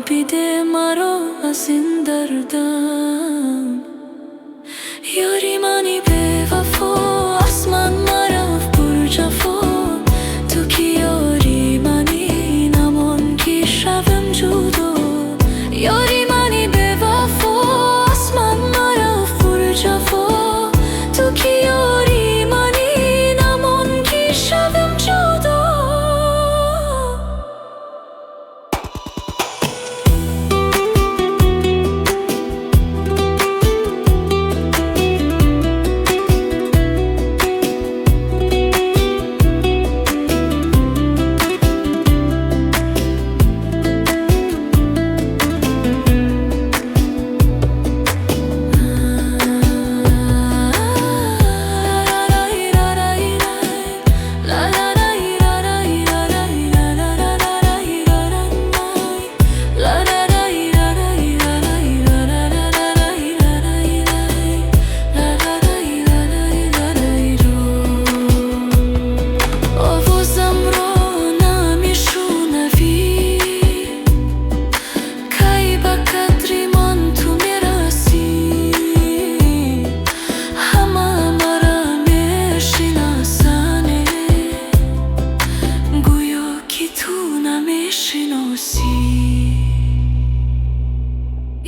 بیده مرا از این دردم. یاری منی بevafo از من مرف پر جفا. تو که یاری منی نمان که شوم جدا. یاری منی bevafo از من مرف پر جفا. تو که یاری منی نمان که شوم جدا.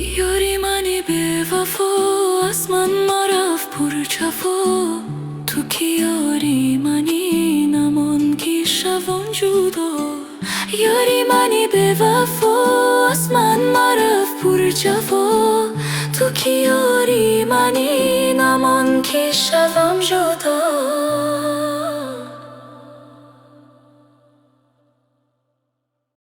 یاری منی bevafo از من مرف پر جفا. تو که یاری منی نمان که شوم جدا. یاری منی bevafo از من مرف پر جفا. تو که یاری منی نمان که شوم جدا.